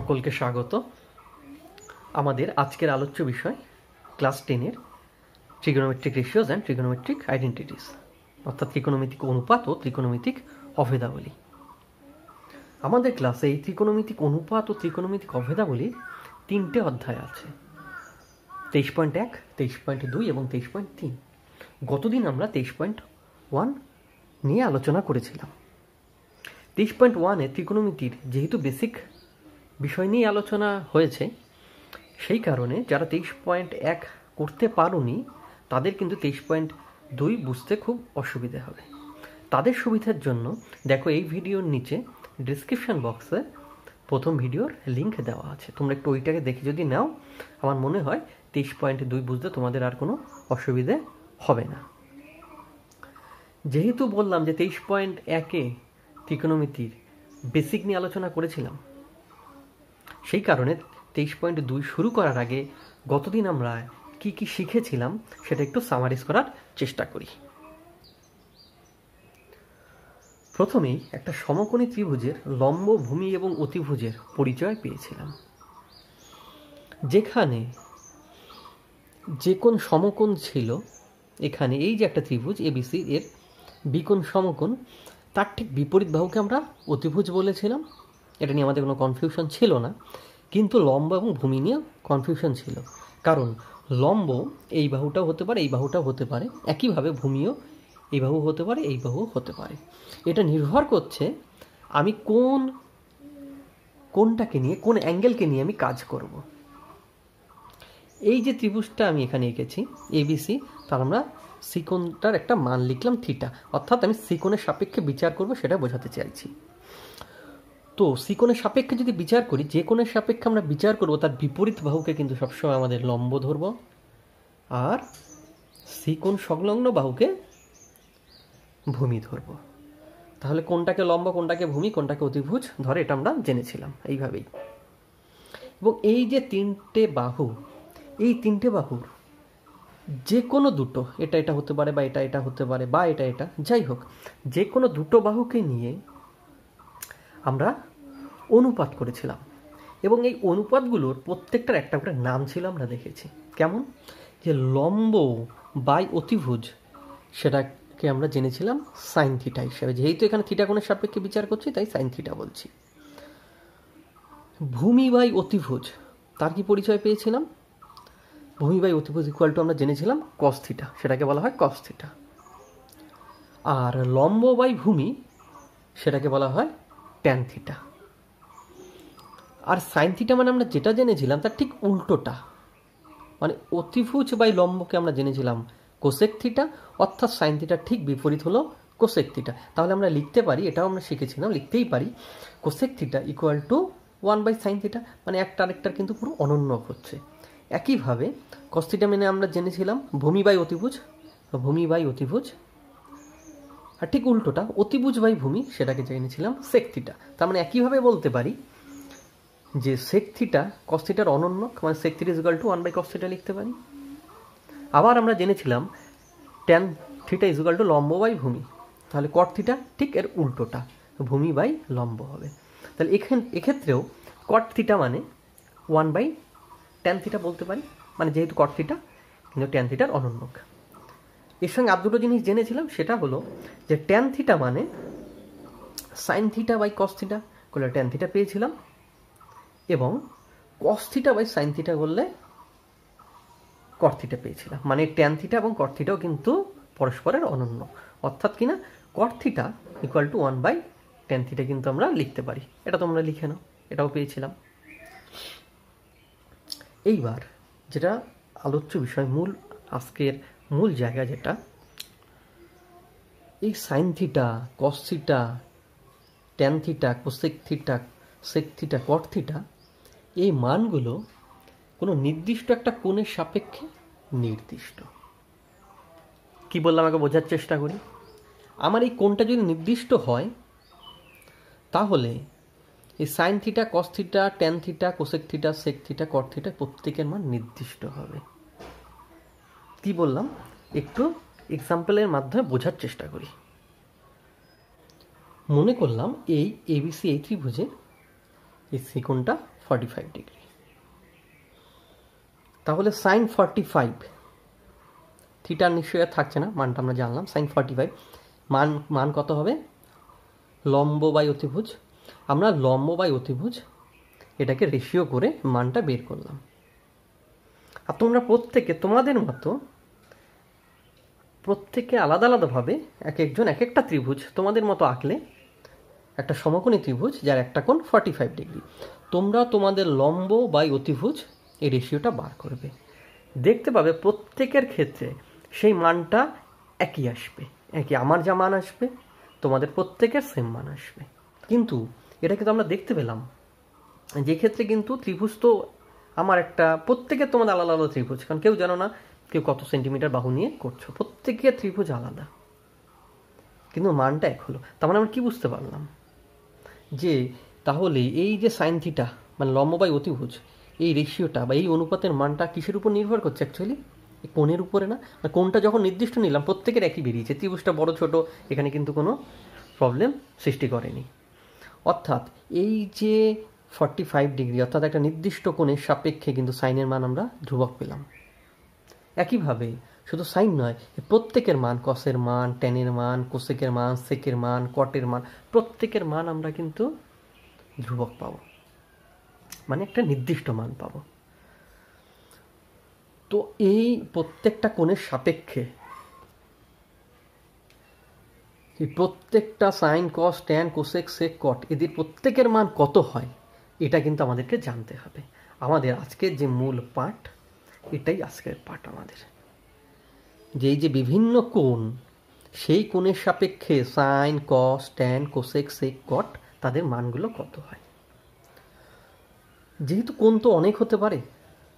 সকলকে স্বাগত। আমাদের আজকের আলোচ্য বিষয় ক্লাস 10-এর trigonometric ratios and trigonometric identities, অর্থাৎ ত্রিকোণমিতিক অনুপাত ও ত্রিকোণমিতিক অভেদাবলী। আমাদের ক্লাসে এই ত্রিকোণমিতিক অনুপাত ও ত্রিকোণমিতিক অভেদাবলীর 3টে অধ্যায় আছে, 23.1, 23.2 এবং 23.3। গতদিন আমরা 23.1 নিয়ে আলোচনা করেছিলাম। 23.1-এ ত্রিকোণমিতির যেহেতু বেসিক বিষয় নিয়ে আলোচনা হয়েছে, সেই কারণে যারা 23.1 করতে পারোনি তাদের কিন্তু 23.2 বুঝতে খুব অসুবিধে হবে। তাদের সুবিধার জন্য দেখো এই ভিডিওর নিচে ডিসক্রিপশন বক্সে প্রথম ভিডিওর লিঙ্ক দেওয়া আছে, তোমরা একটু ওইটাকে দেখে যদি নাও, আমার মনে হয় 23.2 বুঝতে তোমাদের আর কোনো অসুবিধে হবে না। যেহেতু বললাম যে 23.1-এ ত্রিকোণমিতির বেসিক নিয়ে আলোচনা করেছিলাম, সেই কারণে 23.2 শুরু করার আগে গতদিন আমরা কি কি শিখেছিলাম সেটা একটু সামারিজ করার চেষ্টা করি। প্রথমেই একটা সমকোণী ত্রিভুজের লম্ব, ভূমি এবং অতিভুজের পরিচয় পেয়েছিলাম, যেখানে যে কোন সমকোণ ছিল, এখানে এই যে একটা ত্রিভুজ এবিসি, এর বিকোণ সমকোণ, তার ঠিক বিপরীত বাহুকে আমরা অতিভুজ বলেছিলাম। এটা নিয়ে আমাদের কোনো কনফিউশন ছিল না, কিন্তু লম্ব এবং ভূমি নিয়ে কনফিউশন ছিল, কারণ লম্ব এই বাহুটাও হতে পারে, এই বাহুটাও হতে পারে, একইভাবে ভূমিও এই বাহু হতে পারে, এই বাহু হতে পারে। এটা নির্ভর করছে আমি কোনটাকে নিয়ে, কোন অ্যাঙ্গেলকে নিয়ে আমি কাজ করব। এই যে ত্রিভুজটা আমি এখানে এঁকেছি এবিসি, তার আমরা সিকোণটার একটা মান লিখলাম থিটা, অর্থাৎ আমি সিকোণের সাপেক্ষে বিচার করব সেটা বোঝাতে চাইছি। তো সিকোণের সাপেক্ষে যদি বিচার করি, যে কোণের সাপেক্ষে আমরা বিচার করব তার বিপরীত বাহুকে কিন্তু সবসময় আমাদের লম্ব ধরব, আর সিকোণ সংলগ্ন বাহুকে ভূমি ধরব। তাহলে কোনটাকে লম্ব, কোনটাকে ভূমি, কোনটাকে অতিভুজ ধরে, এটা আমরা জেনেছিলাম এইভাবেই। এবং এই যে তিনটে বাহু, এই তিনটে বাহুর যে কোনো দুটো, এটা হতে পারে, বা এটা হতে পারে, বা এটা যাই হোক, যে কোনো দুটো বাহুকে নিয়ে আমরা অনুপাত করেছিলাম। এবং এই অনুপাতগুলোর প্রত্যেকটার একটা করে নাম ছিল, আমরা দেখেছি। কেমন? যে লম্ব বাই অতিভুজ, সেটাকে আমরা জেনেছিলাম সাইন থিটা হিসাবে, যেহেতু এখানে থিটা কোণের সাপেক্ষে বিচার করছি তাই সাইন থিটা বলছি। ভূমি বাই অতিভুজ, তার কি পরিচয় পেয়েছিলাম? ভূমি বাই অতিভুজ ইকুয়াল টু আমরা জেনেছিলাম কস থিটা, সেটাকে বলা হয় কস থিটা। আর লম্ব বাই ভূমি, সেটাকে বলা হয় ট্যান থিটা। আর সাইন থিটা মানে আমরা যেটা জেনেছিলাম তার ঠিক উল্টোটা, মানে অতিভুজ বাই লম্বকে আমরা জেনেছিলাম কোসেক থিটা, অর্থাৎ সাইন থিটার ঠিক বিপরীত হলো কোসেক থিটা। তাহলে আমরা লিখতে পারি, এটাও আমরা শিখেছিলাম, লিখতেই পারি cosec theta equal two 1/sin theta, মানে একটা আরেকটার কিন্তু পুরো অনন্য হচ্ছে। একইভাবে কস থিটা মানে আমরা জেনেছিলাম ভূমি বাই অতিভুজ, ভূমি বাই অতিভুজ, আর ঠিক উল্টোটা অতিভুজ বাই ভূমি, সেটাকে জেনেছিলাম সেক থিটা। তার মানে একইভাবে বলতে পারি যে সেক থিটা কস থিটার অনন্য, মানে sec theta equal to 1/cos theta লিখতে পারি। আবার আমরা জেনেছিলাম ট্যান থিটা ইকুয়াল টু লম্ব বাই ভূমি, তাহলে কট থিটা ঠিক এর উল্টোটা, ভূমি বাই লম্ব হবে। তাহলে এক্ষেত্রেও কট থিটা মানে 1/tan থিটা বলতে পারি, মানে যেহেতু কট থিটা কিন্তু ট্যান থিটার অনন্যক। এর সঙ্গে আর দুটো জিনিস জেনেছিলাম, সেটা হলো যে ট্যান থিটা মানে sine theta by cos theta করলে ট্যান থিটা পেয়েছিলাম, এবং cos theta by sine theta করলে কট থিটা পেয়েছিলাম। মানে ট্যান থিটা এবং কট থিটাও কিন্তু পরস্পরের অনন্য, অর্থাৎ কিনা কট theta equal two 1/tan theta কিন্তু আমরা লিখতে পারি। এটা তোমরা লিখে নাও, এটাও পেয়েছিলাম। এইবার যেটা আলোচ্য বিষয়, আজকের মূল জায়গা, যেটা এই sine theta, cos theta, tan theta, cosec theta, sec theta, cot theta, এই মানগুলো কোনো নির্দিষ্ট একটা কোণের সাপেক্ষে নির্দিষ্ট। কি বললাম আমাকে বোঝার চেষ্টা করি। আমার এই কোণটা যদি নির্দিষ্ট হয়, তাহলে এই sine theta, cos theta, tan theta, cosec theta, sec theta, cot theta প্রত্যেকের মান নির্দিষ্ট হবে। কি বললাম একটু এক্সাম্পলের মাধ্যমে বোঝার চেষ্টা করি। মনে করলাম এই এবিসি এই ত্রিভুজের এই সি কোণটা 45 ডিগ্রি। তাহলে সাইন 45 থিটার নিশ্চয়ই থাকছে না, মানটা আমরা জানলাম। সাইন 45 মান কত হবে? লম্ব বাই অতিভুজ। আমরা লম্ব বাই অতিভুজ এটাকে রেশিও করে মানটা বের করলাম। আর তোমরা প্রত্যেকে তোমাদের মতো প্রত্যেকে আলাদা আলাদাভাবে এক একজন এক একটা ত্রিভুজ তোমাদের মতো আঁকলে, একটা সমকোণী ত্রিভুজ যার একটা কোণ 45 ডিগ্রি, তোমরা তোমাদের লম্ব বাই অতিভুজ এই রেশিওটা বার করবে। দেখতে পাবে প্রত্যেকের ক্ষেত্রে সেই মানটা একই আসবে, একই। আমার যা মান আসবে তোমাদের প্রত্যেকের সেম মান আসবে। কিন্তু এটা কিন্তু আমরা দেখতে পেলাম যে ক্ষেত্রে কিন্তু ত্রিভুজ তো আমার একটা, প্রত্যেকের তোমাদের আলাদা আলাদা ত্রিভুজ, কারণ কেউ জানো না কেউ কত সেন্টিমিটার বাহু নিয়ে করছো, প্রত্যেকের ত্রিভুজ আলাদা, কিন্তু মানটা এক হলো। তার মানে আমরা কি বুঝতে পারলাম যে তাহলে এই যে সাইন থিটা মানে লম্ব বাই অতিভুজ এই রেশিওটা বা এই অনুপাতের মানটা কিসের উপর নির্ভর করছে? অ্যাকচুয়ালি এই কোণের উপরে না। কোণটা যখন নির্দিষ্ট নিলাম প্রত্যেকের একই বেরিয়েছে, ত্রিভুজটা বড় ছোট এখানে কিন্তু কোনো প্রবলেম সৃষ্টি করেনি। অর্থাৎ এই যে 45 ডিগ্রি অর্থাৎ একটা নির্দিষ্ট কোণের সাপেক্ষে কিন্তু সাইনের মান আমরা ধ্রুবক পেলাম। একইভাবে শুধু সাইন নয়, প্রত্যেকের মান, কসের মান, ট্যানের মান, কোসেকের মান, সেকের মান, কটের মান, প্রত্যেকের মান আমরা কিন্তু ধ্রুবক পাবো, মানে একটা নির্দিষ্ট মান পাবো। তো এই প্রত্যেকটা কোণের সাপেক্ষে এই প্রত্যেকটা sign, cos, tan, cosec, sec, কট এদের প্রত্যেকের মান কত হয় এটা কিন্তু আমাদেরকে জানতে হবে। আমাদের আজকের যে মূল পাঠ, এটাই আজকের পাঠ আমাদের, যে বিভিন্ন কোণ সেই কোণের সাপেক্ষে sign, cos, tan, cosec, sec, কট তাদের মানগুলো কত হয়। যেহেতু কোণ তো অনেক হতে পারে,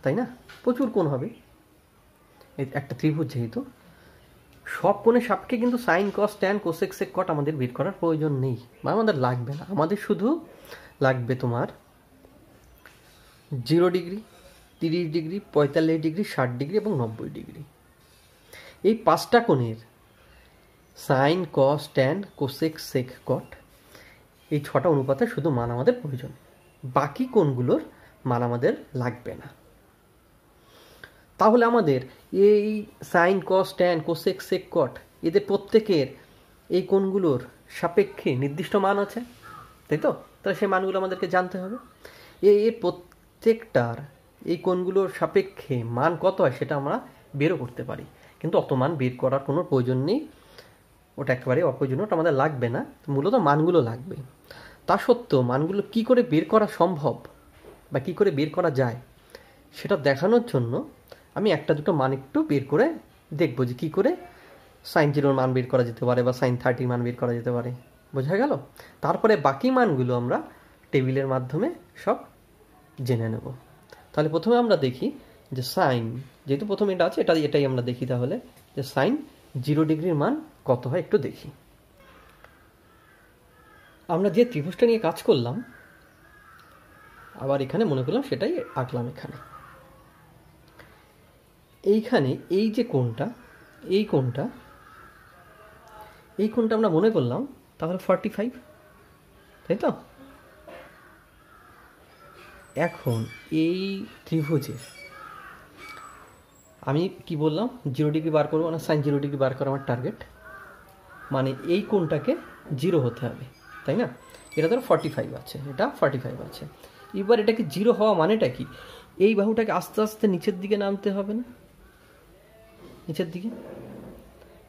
তাই না? প্রচুর কোণ হবে একটা ত্রিভুজ, যেহেতু সব কোণের সাপেক্ষে কিন্তু sign, cos, tan, cosec, sec, কট আমাদের বের করার প্রয়োজন নেই বা আমাদের লাগবে না। আমাদের শুধু লাগবে তোমার 0 ডিগ্রি, 30 ডিগ্রি, 45 ডিগ্রি, 60 ডিগ্রি এবং 90 ডিগ্রি। এই 5টা কোণের sign, cos, tan, cosec, sec, কট এই 6টা অনুপাতে শুধু মান আমাদের প্রয়োজন, বাকি কোণগুলোর মান আমাদের লাগবে না। তাহলে আমাদের এই sign, cos, tan, cosec, sec, কট এদের প্রত্যেকের এই কোণগুলোর সাপেক্ষে নির্দিষ্ট মান আছে, তাই তো? তাহলে সেই মানগুলো আমাদেরকে জানতে হবে। এর প্রত্যেকটার এই কোণগুলোর সাপেক্ষে মান কত হয় সেটা আমরা বেরও করতে পারি, কিন্তু অত মান বের করার কোনো প্রয়োজন নেই, ওটা একেবারে অপ্রয়োজনীয়, ওটা আমাদের লাগবে না। মূলত মানগুলো লাগবে। তা সত্ত্বেও মানগুলো কি করে বের করা সম্ভব বা কি করে বের করা যায় সেটা দেখানোর জন্য আমি একটা দুটো মান একটু বের করে দেখবো যে কী করে সাইন 0 মান বের করা যেতে পারে বা সাইন 30 মান বের করা যেতে পারে। বোঝা গেল? তারপরে বাকি মানগুলো আমরা টেবিলের মাধ্যমে সব জেনে নেব। তাহলে প্রথমে আমরা দেখি যে সাইন, যেহেতু প্রথমে এটা আছে এটাই আমরা দেখি, তাহলে যে সাইন 0 ডিগ্রির মান কত হয় একটু দেখি। আমরা যে ত্রিভুজটা নিয়ে কাজ করলাম আবার এখানে মনে করলাম সেটাই আঁকলাম। এইখানে এই যে কোণটা, এই কোণটা আমরা মনে করলাম তাহলে 45, তাই তো? এখন এই ত্রিভুজের আমি কি বললাম 0 ডিগ্রি বার করবো, না সাইন 0 ডিগ্রি বার করা আমার টার্গেট, মানে এই কোণটাকে 0 হতে হবে, তাই না? এটা ধরো 45 আছে, এটা 45 আছে। এবার এটাকে 0 হওয়া মানেটা কি? এই বাহুটাকে আস্তে আস্তে নিচের দিকে নামতে হবে না, নিচের দিকে,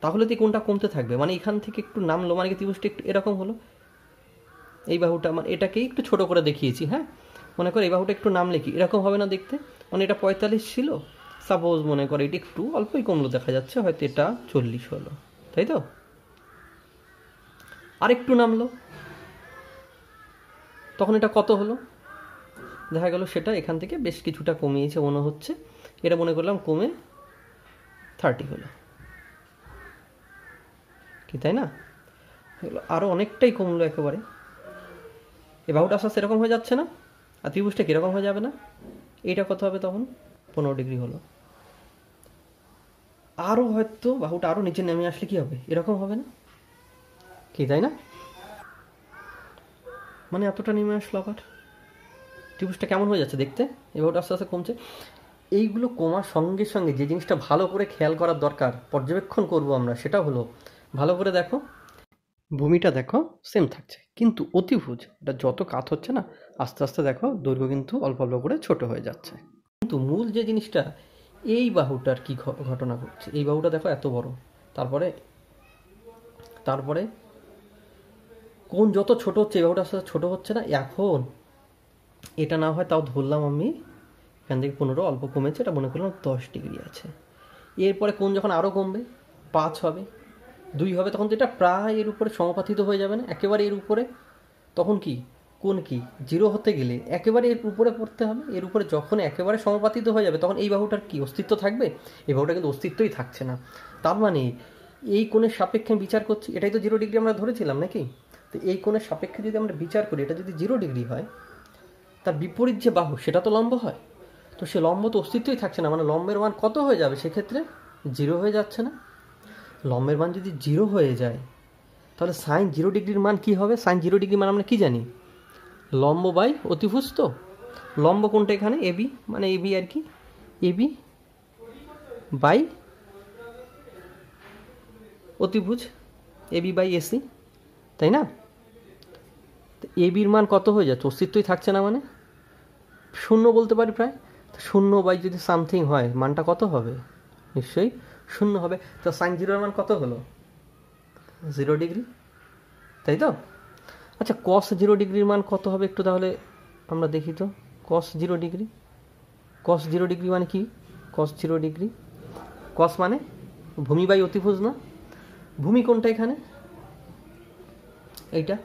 তাহলে তো কোণটা কমতে থাকবে, মানে এখান থেকে একটু নামলো মানে ত্রিভুজটা একটু এরকম হলো। এই বাহুটা মানে এটাকেই একটু ছোট করে দেখিয়েছি, হ্যাঁ, মনে করো এই বাহুটা একটু নামলে কি এরকম হবে না দেখতে? মানে এটা 45 ছিল, সাপোজ মনে করো এটা একটু অল্পই কমলো দেখা যাচ্ছে, হয়তো এটা 40 হলো, তাই তো? আর একটু নামলো, তখন এটা কত হলো? দেখা গেল সেটা এখান থেকে বেশ কিছুটা কমিয়েছে মনে হচ্ছে, এটা মনে করলাম কমে 30 হলো, কি তাই না? আরও অনেকটাই কমলো একেবারে। এই বাহুটা আস্তে আস্তে এরকম হয়ে যাচ্ছে না, আর ত্রিভুজটা কীরকম হয়ে যাবে না? এইটা কত হবে তখন? 15 ডিগ্রি হলো। আরও হয়তো বাহুটা আরও নিচে নেমে আসলে কি হবে? এরকম হবে না, কি তাই না? মানে এতটা নেমে আসলো আবার, ত্রিভুজটা কেমন হয়ে যাচ্ছে দেখতে, এবার আস্তে আস্তে কমছে। এইগুলো কমার সঙ্গে সঙ্গে যে জিনিসটা ভালো করে খেয়াল করার দরকার, পর্যবেক্ষণ করব আমরা, সেটা হলো ভালো করে দেখো, ভূমিটা দেখো সেম থাকছে, কিন্তু অতিভুজ এটা যত কাত হচ্ছে না আস্তে আস্তে দেখো দৈর্ঘ্য কিন্তু অল্প অল্প করে ছোট হয়ে যাচ্ছে। কিন্তু মূল যে জিনিসটা, এই বাহুটার কি ঘটনা ঘটছে, এই বাহুটা দেখো এত বড়, তারপরে তারপরে কোন যত ছোট হচ্ছে এই বাহুটা আস্তে আস্তে ছোট হচ্ছে না। এখন এটা না হয় তাও ধরলাম আমি এখান থেকে 15 অল্প কমেছে, এটা মনে করলাম 10 ডিগ্রি আছে। এরপরে কোন যখন আরও কমবে, 5 হবে, 2 হবে, তখন তো এটা প্রায় এর উপরে সমাপাতিত হয়ে যাবে না, একেবারে এর উপরে। তখন কি কোন কি 0 হতে গেলে একেবারে এর উপরে পড়তে হবে। এর উপরে যখন একেবারে সমাপাতিত হয়ে যাবে তখন এই বাহুটার কি অস্তিত্ব থাকবে? এই বাহুটা কিন্তু অস্তিত্বই থাকছে না। তার মানে এই কোণের সাপেক্ষে বিচার করছি, এটাই তো 0 ডিগ্রি আমরা ধরেছিলাম নাকি? তো এই কোণের সাপেক্ষে যদি আমরা বিচার করি, এটা যদি 0 ডিগ্রি হয়, তার বিপরীত যে বাহু সেটা তো লম্ব হয়, তো সে লম্ব তো অস্তিত্বই থাকছে না, মানে লম্বের মান কত হয়ে যাবে সেক্ষেত্রে? 0 হয়ে যাচ্ছে না? লম্বের মান যদি 0 হয়ে যায় তাহলে সাইন 0 ডিগ্রির মান কি হবে? সাইন 0 ডিগ্রি মান আমরা কি জানি? লম্ব বাই অতিভুজ। তো লম্ব কোনটা এখানে? এবি, মানে এবি আর কি, এবি বাই অতিভুজ, এবি বাই এসি, তাই না? এবির মান কত হয়ে যাচ্ছে? অস্তিত্বই থাকছে না, মানে 0 বলতে পারি প্রায়। 0 বাই যদি সামথিং হয় মানটা কত হবে? নিশ্চয়ই 0 হবে। তো সাইন 0-এর মান কত হলো? 0 ডিগ্রি, তাই তো? আচ্ছা, কস 0 ডিগ্রির মান কত হবে একটু তাহলে আমরা দেখি তো। কস 0 ডিগ্রি, কস 0 ডিগ্রি মানে কি? কস 0 ডিগ্রি, কস মানে ভূমি বাই অতিভুজ না? ভূমি কোনটা এখানে? এইটা,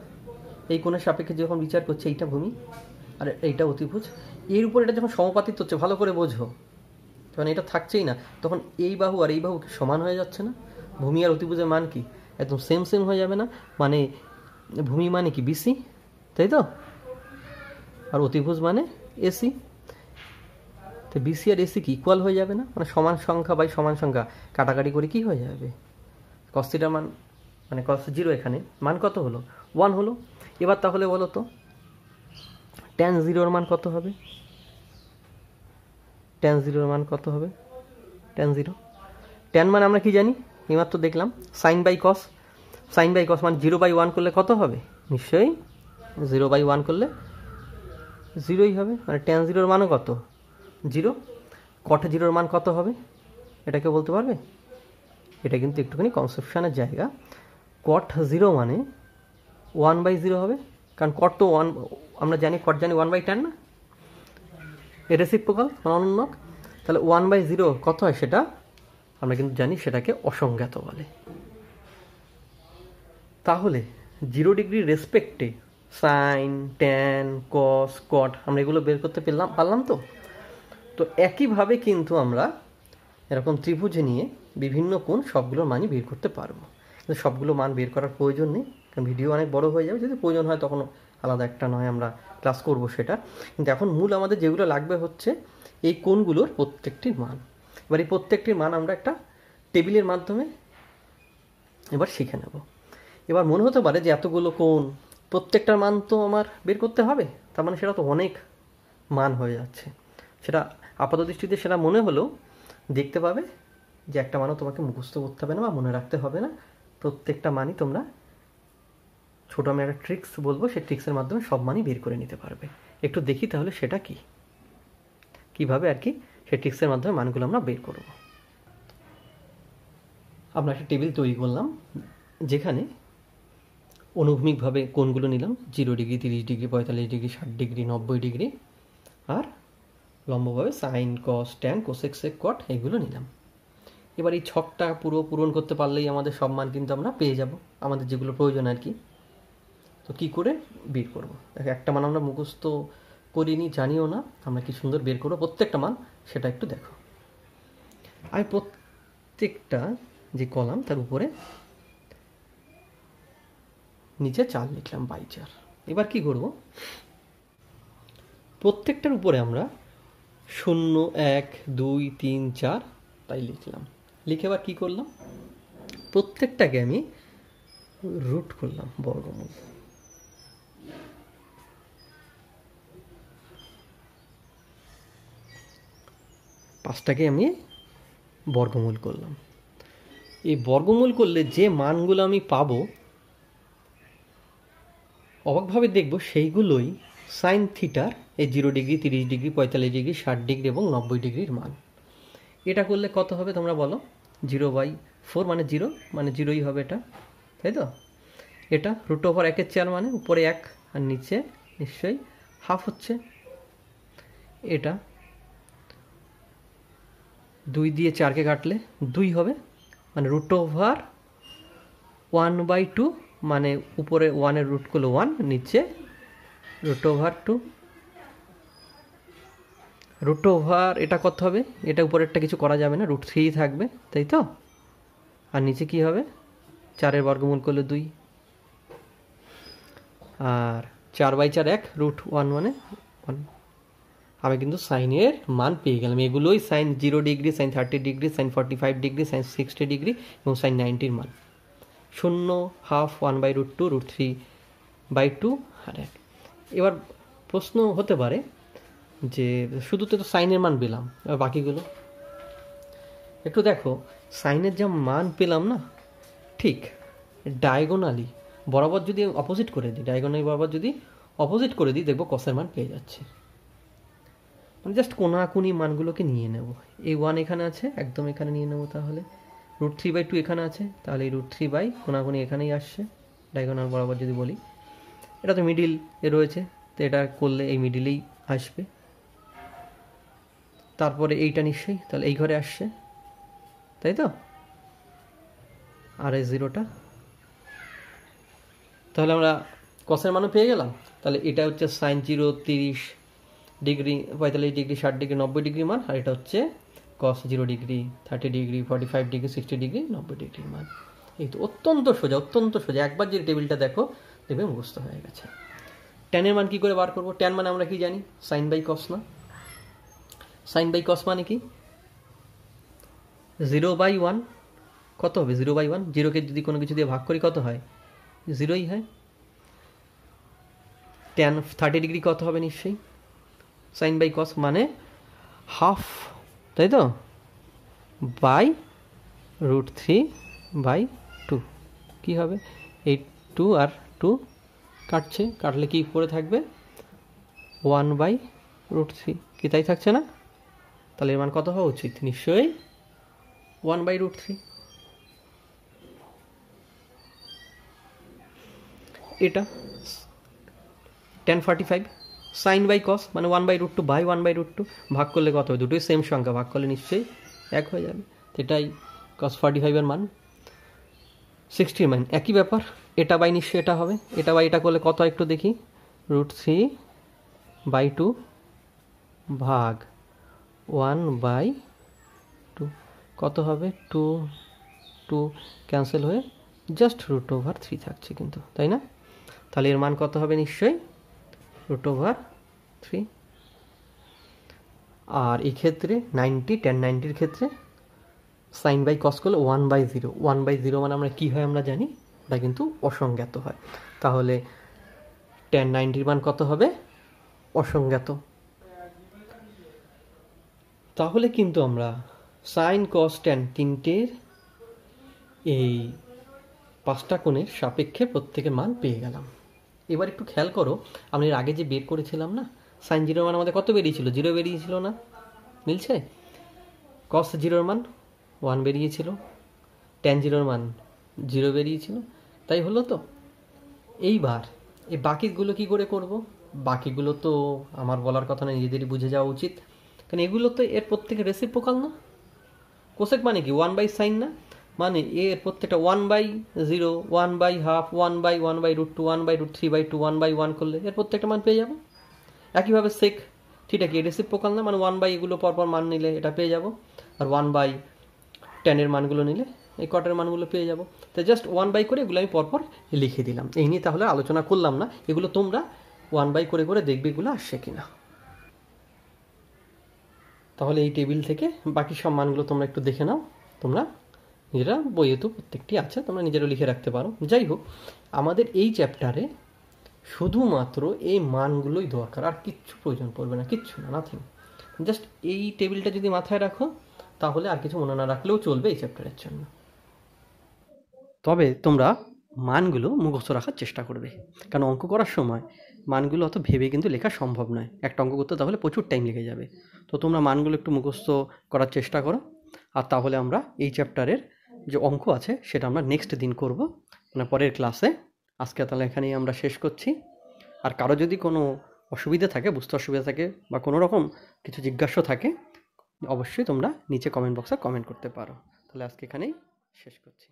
এই কোণের সাপেক্ষে যখন বিচার করছে এইটা ভূমি, আর এইটা অতিভুজ। এর উপর এটা যখন সমাপাতিত হচ্ছে, ভালো করে বোঝো, যখন এটা থাকছেই না তখন এই বাহু আর এই বাহু কি সমান হয়ে যাচ্ছে না? ভূমি আর অতিভুজের মান কি একদম সেম সেম হয়ে যাবে না? মানে ভূমি মানে কি বিসি, তাই তো? আর অতিভুজ মানে এসি। তো বিসি আর এসি কি ইকুয়াল হয়ে যাবে না? মানে সমান সংখ্যা বাই সমান সংখ্যা কাটাকাটি করে কি হয়ে যাবে? কস থিটার মান, মানে কস 0 এখানে মান কত হলো? 1 হলো। এবার তাহলে বলো তো ট্যান 0-এর মান কত হবে? ট্যান 0-এর মান কত হবে? ট্যান 0, ট্যান মানে আমরা কি জানি? এইমাত্র দেখলাম sine by cos. Sine by cos মানে 0/1 করলে কত হবে? নিশ্চয়ই 0/1 করলে 0ই হবে, মানে ট্যান 0-এর মানও কত? 0। কট 0-এর মান কত হবে? এটা কেউ বলতে পারবে? এটা কিন্তু একটুখানি কনসেপশনের জায়গা। কট 0 মানে 1/0 হবে, কারণ কট তো 1, আমরা জানি কট জানি 1/tan না, এর রেসিপ্রোকাল মানে অনুন্নক। তাহলে 1/0 কত হয় সেটা আমরা কিন্তু জানি, সেটাকে অসংজ্ঞাত বলে। তাহলে 0 ডিগ্রির রেসপেক্টে সাইন, ট্যান, কস, কট আমরা এগুলো বের করতে পারলাম তো। তো একইভাবে কিন্তু আমরা এরকম ত্রিভুজ নিয়ে বিভিন্ন কোণ সবগুলোর মানই বের করতে পারবো, কিন্তু সবগুলো মান বের করার প্রয়োজন নেই, কারণ ভিডিও অনেক বড় হয়ে যাবে। যদি প্রয়োজন হয় তখন আলাদা একটা নয় আমরা ক্লাস করব সেটা। কিন্তু এখন মূল আমাদের যেগুলো লাগবে হচ্ছে এই কোণগুলোর প্রত্যেকটির মান। এবার এই প্রত্যেকটির মান আমরা একটা টেবিলের মাধ্যমে এবার শিখে নেব। এবার মনে হতে পারে যে এতগুলো কোণ প্রত্যেকটার মান তো আমার বের করতে হবে, তার মানে সেটা তো অনেক মান হয়ে যাচ্ছে। সেটা আপাত দৃষ্টিতে সেটা মনে হলেও দেখতে পাবে যে একটা মানও তোমাকে মুখস্থ করতে হবে না বা মনে রাখতে হবে না। প্রত্যেকটা মানই তোমরা ছোটো আমি একটা ট্রিক্স বলবো, সেই ট্রিক্সের মাধ্যমে সব মানই বের করে নিতে পারবে। একটু দেখি তাহলে সেটা কি, কীভাবে আর কি সেই ট্রিক্সের মাধ্যমে মানগুলো আমরা বের করব। আমরা একটা টেবিল তৈরি করলাম যেখানে অনুভূমিকভাবে কোণগুলো নিলাম 0 degree, 30 degree, 45 degree, 60 degree, 90 degree, আর লম্বভাবে sine, cos, tan, cosec, sec, cot এগুলো নিলাম। এবার এই ছকটা পুরো পূরণ করতে পারলেই আমাদের সব মান কিন্তু আমরা পেয়ে যাব, আমাদের যেগুলো প্রয়োজন আর কি। তো কী করে বের করব? দেখো, একটা মান আমরা মুখস্থ করিনি, জানিও না, আমরা কি সুন্দর বের করবো প্রত্যেকটা মান সেটা একটু দেখো। আমি প্রত্যেকটা যে কলাম তার উপরে নিচে 4 লিখলাম, বাই 4। এবার কি করব? প্রত্যেকটার উপরে আমরা 0, 1, 2, 3, 4 তাই লিখলাম। লিখে এবার কী করলাম? প্রত্যেকটাকে আমি রুট করলাম, বর্গমূল। 5টাকে আমি বর্গমূল করলাম। এই বর্গমূল করলে যে মানগুলো আমি পাবো অবাকভাবে দেখব সেইগুলোই সাইন থিটার এই 0 ডিগ্রি, 30 ডিগ্রি, 45 ডিগ্রি, 60 ডিগ্রি এবং 90 ডিগ্রির মান। এটা করলে কত হবে তোমরা বলো? 0/4 মানে 0, মানে 0ই হবে এটা, তাই তো? এটা √1/4 মানে উপরে 1 আর নিচে নিশ্চয়ই হাফ হচ্ছে। এটা 2 দিয়ে 4কে কাটলে 2 হবে, মানে √1/2 মানে উপরে 1-এর রুট করলে 1, নিচে √2। এটা কত হবে? এটা উপরেরটা কিছু করা যাবে না, √3 থাকবে, তাই তো? আর নিচে কি হবে? 4-এর বর্গমূল করলে 2, আর 4/4 1, √1 মানে 1। আমি কিন্তু সাইনের মান পেয়ে গেলাম। এগুলোই sine 0 degree, sine 30 degree, sine 45 degree, sine 60 degree এবং সাইন 90-র মান। 0, হাফ, 1/√2, √3/2 আর 1। এবার প্রশ্ন হতে পারে যে শুধু তো সাইনের মান পেলাম, এবার বাকিগুলো একটু দেখো। সাইনের যা মান পেলাম না, ঠিক ডায়াগোনালি বরাবর যদি অপোজিট করে দিই, ডায়াগোনালি বরাবর যদি অপোজিট করে দিই, দেখবো কসের মান পেয়ে যাচ্ছে। মানে জাস্ট কোনাকুনি মানগুলোকে নিয়ে নেব। এই 1 এখানে আছে, একদম এখানে নিয়ে নেব। তাহলে √3/2 এখানে আছে, তাহলে এই √3 কোনাকুনি এখানেই আসছে ডায়াগোনাল বরাবর যদি বলি। এটা তো মিডিল এ রয়েছে, তো এটা করলে এই মিডিলেই আসবে। তারপরে এইটা নিশ্চয়ই তাহলে এই ঘরে আসছে, তাই তো? আর এই 0টা, তাহলে আমরা কসের মানও পেয়ে গেলাম। তাহলে এটা হচ্ছে sine 0, 30 degree, 45 degree, 60 degree, 90 degree মান। আর এটা হচ্ছে cos 0 degree, 30 degree, 45 degree, 60 degree, 90 ডিগ্রির মান। এই তো অত্যন্ত সোজা, অত্যন্ত সোজা। একবার যদি টেবিলটা দেখো দেখবে মুখস্থ হয়ে গেছে। ট্যানের মান কি করে বার করবো? ট্যান মানে আমরা কি জানি? সাইন বাই কস না? সাইন বাই কস মানে কি? 0/1 কত হবে? 0/1। 0কে যদি কোনো কিছু দিয়ে ভাগ করি কত হয়? 0ই হয়। ট্যান 30 ডিগ্রি কত হবে? নিশ্চয়ই সাইন বাই কস মানে হাফ, তাই তো? বাই √3/2 কি হবে? এই 2 আর 2 কাটছে, কাটলে কি পড়ে থাকবে? 1/√3, কি তাই থাকছে না? তাহলে এর মান কত হওয়া উচিত? নিশ্চয়ই 1/√3। এটা tan 45 সাইন বাই কস মানে 1/√2 বাই 1/√2, ভাগ করলে কত হবে? দুটোই সেম সংখ্যা, ভাগ করলে নিশ্চয়ই 1 হয়ে যাবে। এটাই cos 45-এর মান। 60-র মান একই ব্যাপার, এটা বাই নিশ্চয়ই এটা হবে। এটা বাই এটা করলে কত একটু দেখি? √3/2 ভাগ 1/2 কত হবে? 2 ক্যান্সেল হয়ে জাস্ট √3 থাকছে কিন্তু, তাই না? তাহলে এর মান কত হবে? নিশ্চয়ই √3। আর এই ক্ষেত্রে 90, tan 90-র ক্ষেত্রে সাইন বাই কস করলে 1/0। 1/0 মানে আমরা কি হয় আমরা জানি, ওটা কিন্তু অসংজ্ঞাত হয়। তাহলে tan 90-র মান কত হবে? অসংজ্ঞাত। তাহলে কিন্তু আমরা সাইন কস ট্যান তিনটের এই 5টা কোণের সাপেক্ষে প্রত্যেকের মান পেয়ে গেলাম। এবার একটু খেয়াল করো, আমরা এর আগে যে বের করেছিলাম না, সাইন 0-র মান আমাদের কত বেরিয়েছিল? 0 বেরিয়েছিল না? মিলছে? কস 0-র মান 1 বেরিয়েছিল, ট্যান 0-র মান 0 বেরিয়েছিল, তাই হলো তো। এইবার এই বাকিগুলো কি করে করব? বাকিগুলো তো আমার বলার কথা না, নিজেদেরই বুঝে যাওয়া উচিত, কারণ এগুলো তো এর প্রত্যেকে রেসিপ্রোকাল না। কোসেক মানে কি? 1/sin না? মানে এর প্রত্যেকটা 1/0, 1/2, 1/1/√2, 1/√3/2, 1/1 করলে এর প্রত্যেকটা মান পেয়ে যাবো। একইভাবে সেক থিটা কি রেসিপ্রোকাল না? মানে 1/, এগুলো পরপর মান নিলে এটা পেয়ে যাব। আর 1/tan-এর মানগুলো নিলে এই কটের মানগুলো পেয়ে যাব। তো জাস্ট 1/, করে এগুলো আমি পরপর লিখে দিলাম। এই নিয়ে তাহলে আলোচনা করলাম না, এগুলো তোমরা 1/, করে করে দেখবে এগুলো আসছে কিনা। তাহলে এই টেবিল থেকে বাকি সব মানগুলো তোমরা একটু দেখে নাও। তোমরা নিজেরা বইয়ে তো প্রত্যেকটি আছে, তোমরা নিজেরা লিখে রাখতে পারো। যাই হোক, আমাদের এই চ্যাপ্টারে শুধুমাত্র এই মানগুলোই দরকার, আর কিচ্ছু প্রয়োজন পড়বে না, কিচ্ছু না, নাথিং। জাস্ট এই টেবিলটা যদি মাথায় রাখো তাহলে আর কিছু মনে না রাখলেও চলবে এই চ্যাপ্টারের জন্য। তবে তোমরা মানগুলো মুখস্থ রাখার চেষ্টা করবে, কারণ অঙ্ক করার সময় মানগুলো অত ভেবে কিন্তু লেখা সম্ভব নয়। একটা অঙ্ক করতে তাহলে প্রচুর টাইম লেগে যাবে। তো তোমরা মানগুলো একটু মুখস্থ করার চেষ্টা করো, আর তাহলে আমরা এই চ্যাপ্টারের যে অঙ্ক আছে সেটা আমরা নেক্সট দিন করব, মানে পরের ক্লাসে। আজকে তাহলে এখানেই আমরা শেষ করছি। আর কারো যদি কোনো অসুবিধা থাকে, বুঝতে অসুবিধা থাকে, বা কোনো রকম কিছু জিজ্ঞাসা থাকে, অবশ্যই তোমরা নিচে কমেন্ট বক্সে কমেন্ট করতে পারো। তাহলে আজকে এখানেই শেষ করছি।